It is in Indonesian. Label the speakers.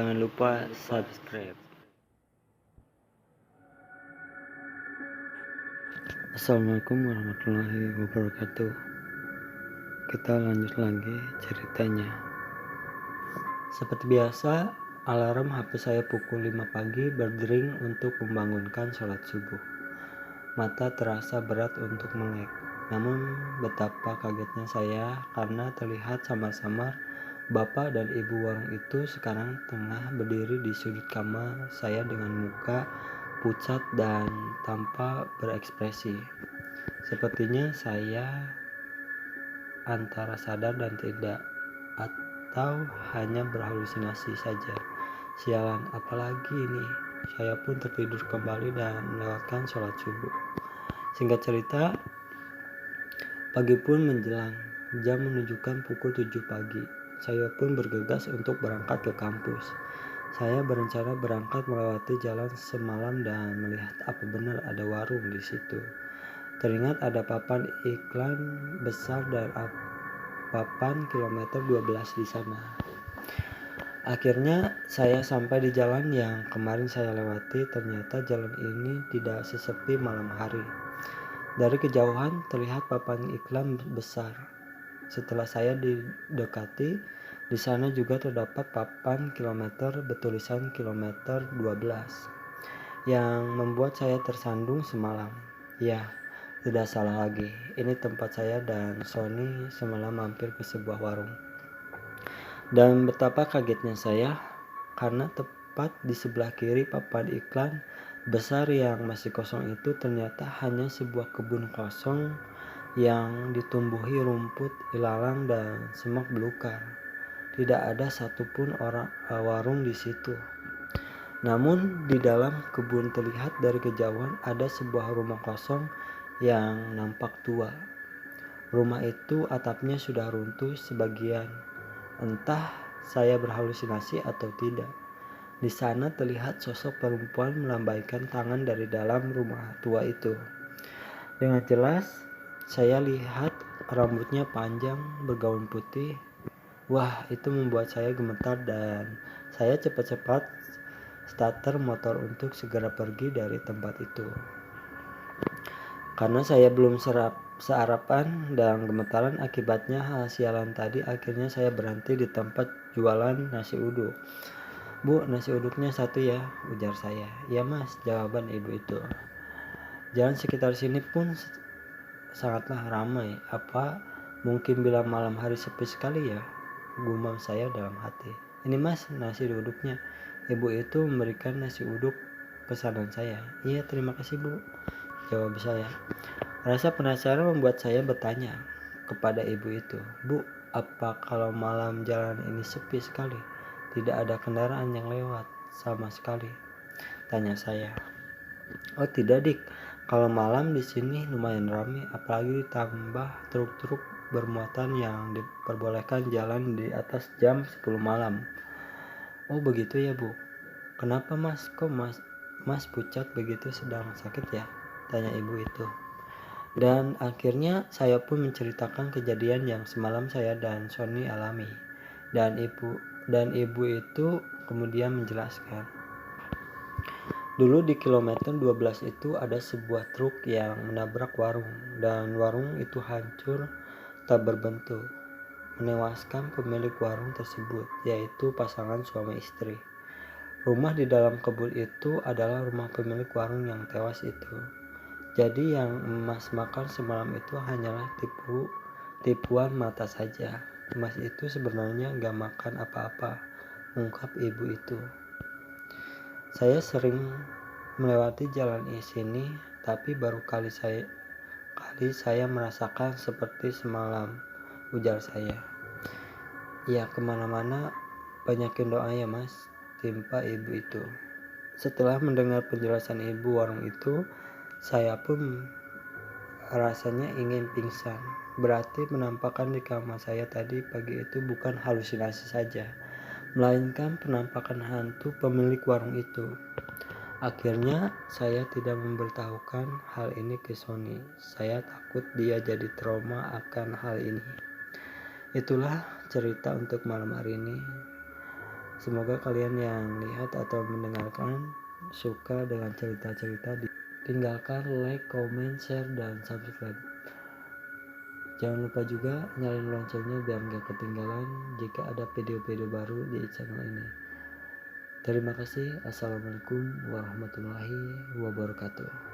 Speaker 1: Jangan lupa subscribe. Assalamualaikum warahmatullahi wabarakatuh. Kita lanjut lagi ceritanya. Seperti biasa, alarm HP saya pukul 5 pagi berdering untuk membangunkan sholat subuh. Mata terasa berat untuk melek. Namun betapa kagetnya saya karena terlihat samar-samar bapak dan ibu warung itu sekarang tengah berdiri di sudut kamar saya dengan muka pucat dan tanpa berekspresi. Sepertinya saya antara sadar dan tidak, atau hanya berhalusinasi saja. Sialan, apalagi ini? Saya pun tertidur kembali dan melewatkan sholat subuh. Singkat cerita, pagi pun menjelang. Jam menunjukkan pukul 7 pagi. Saya pun bergegas untuk berangkat ke kampus. Saya berencana berangkat melewati jalan semalam dan melihat apa benar ada warung di situ. Teringat ada papan iklan besar dan papan kilometer 12 di sana. Akhirnya saya sampai di jalan yang kemarin saya lewati. Ternyata jalan ini tidak sesepi malam hari. Dari kejauhan terlihat papan iklan besar. Setelah saya didekati, di sana juga terdapat papan kilometer bertulisan kilometer 12 yang membuat saya tersandung semalam. Ya, tidak salah lagi. Ini tempat saya dan Sony semalam mampir ke sebuah warung. Dan betapa kagetnya saya karena tepat di sebelah kiri papan iklan besar yang masih kosong itu ternyata hanya sebuah kebun kosong yang ditumbuhi rumput ilalang dan semak belukar. Tidak ada satupun warung di situ. Namun di dalam kebun terlihat dari kejauhan ada sebuah rumah kosong yang nampak tua. Rumah itu atapnya sudah runtuh sebagian. Entah saya berhalusinasi atau tidak. Di sana terlihat sosok perempuan melambaikan tangan dari dalam rumah tua itu. Dengan jelas saya lihat rambutnya panjang bergaun putih. Wah, itu membuat saya gemetar dan saya cepat-cepat starter motor untuk segera pergi dari tempat itu. Karena saya belum sarapan dan gemetaran akibatnya hal sialan tadi, akhirnya saya berhenti di tempat jualan nasi uduk. Bu, nasi uduknya 1 ya, ujar saya. Ya mas, jawaban ibu itu. Jalan sekitar sini pun sangatlah ramai. Apa mungkin bila malam hari sepi sekali ya? Gumam saya dalam hati. Ini mas, nasi uduknya. Ibu itu memberikan nasi uduk pesanan saya. Iya, terima kasih bu, jawab saya. Rasa penasaran membuat saya bertanya kepada ibu itu. Bu, apa kalau malam jalan ini sepi sekali? Tidak ada kendaraan yang lewat sama sekali, tanya saya. Oh tidak dik, kalau malam di sini lumayan ramai, apalagi ditambah truk-truk bermuatan yang diperbolehkan jalan di atas jam 10 malam. Oh begitu ya bu. Kenapa mas? Kok mas pucat begitu, sedang sakit ya? Tanya ibu itu. Dan akhirnya saya pun menceritakan kejadian yang semalam saya dan Sony alami. Dan ibu itu kemudian menjelaskan. Dulu di kilometer 12 itu ada sebuah truk yang menabrak warung, dan warung itu hancur tak berbentuk, menewaskan pemilik warung tersebut, yaitu pasangan suami istri. Rumah di dalam kebun itu adalah rumah pemilik warung yang tewas itu. Jadi yang Mas makan semalam itu hanyalah tipuan mata saja. Mas itu sebenarnya gak makan apa-apa, ungkap ibu itu. Saya sering melewati jalan di sini, tapi baru kali saya merasakan seperti semalam, ujar saya. Ya kemana-mana banyakin doa ya mas, timpa ibu itu. Setelah mendengar penjelasan ibu warung itu, saya pun rasanya ingin pingsan. Berarti penampakan di kamar saya tadi pagi itu bukan halusinasi saja, melainkan penampakan hantu pemilik warung itu. Akhirnya saya tidak memberitahukan hal ini ke Sony. Saya takut dia jadi trauma akan hal ini. Itulah cerita untuk malam hari ini. Semoga kalian yang lihat atau mendengarkan suka dengan cerita-cerita. Tinggalkan like, comment, share, dan subscribe. Jangan lupa juga nyalain loncengnya biar gak ketinggalan jika ada video-video baru di channel ini. Terima kasih. Assalamualaikum warahmatullahi wabarakatuh.